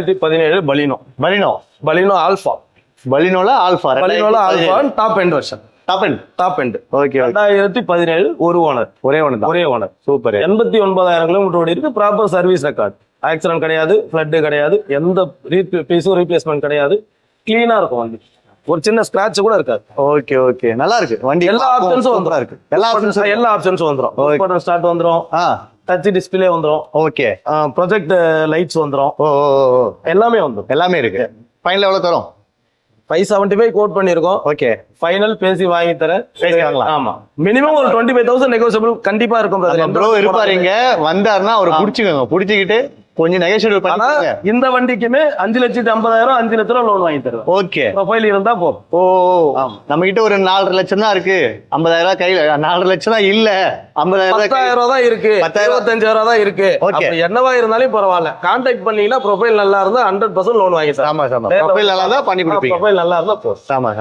17 Baleno Baleno Baleno Alpha பலினோல Alpha top end version top end okay 2017 ஒரு owner ஒரே owner super 89,000 kilometre ஓடி இருக்கு. ப்ராப்பர் சர்வீஸ் ரெக்கார்ட், ஆக்சிடென்ட் கிடையாது, flood கிடையாது, எந்த பீஸும் ரீப்ளேஸ்மெண்ட் கிடையாது. கிளீனா இருக்கும் வண்டி, ஒரு சின்ன ஸ்கிராட்ச் கூட இருக்காது. ஓகே நல்லா இருக்கு வண்டி. எல்லா ஆப்ஷன்ஸும் வந்துரும். இருக்கு எல்லா ஆப்ஷன்ஸும் வந்துரும். ஸ்டார்ட் வந்துரும், டச் டிஸ்பிளே வந்துரும், ஓகே ப்ரொஜெக்ட் லைட்ஸ் வந்துரும், எல்லாமே வந்துரும். எல்லாமே இருக்கு. ஃபைனல் எவ்வளவு தரும்? 575 கோட் பண்ணிருக்கோம். ஓகே ஃபைனல் பேசி வாங்கி தரேன். பேசி வாங்கலாம். ஆமா, மினிமம் ஒரு 25,000 நெகோசியபிள் கண்டிப்பா இருக்கும். ப்ரோ இருப்பாருங்க, வந்தாருன்னா அவர் புடிச்சுக்கோங்க, புடிச்சுக்கிட்டு கொஞ்சம் நெகோசியபிள் பண்ணி. இந்த வண்டிக்குமே 5,50,000 5 லட்ச ரூபா லோன் வாங்கி தருவேன். ஓகே ப்ரொஃபைல் இருந்தா போதும். நம்ம கிட்ட ஒரு 4.5 லட்சம் தான் இருக்கு. 50,000 கையில 4 லட்சம் தான் இல்ல, 50,000 10,000 தான் இருக்கு, 25,000 தான் இருக்கு. என்னவா இருந்தாலும் பரவாயில்ல, கான்டாக்ட் பண்ணீங்கன்னா ப்ரொஃபைல் நல்லா இருந்தா 100% லோன் வாங்கி சார். ஆமா ப்ரொஃபைல் நல்லா தான் பண்ணி கொடுப்பீங்க. ப்ரொஃபைல் நல்லா இருந்தா போதும். ஆமா.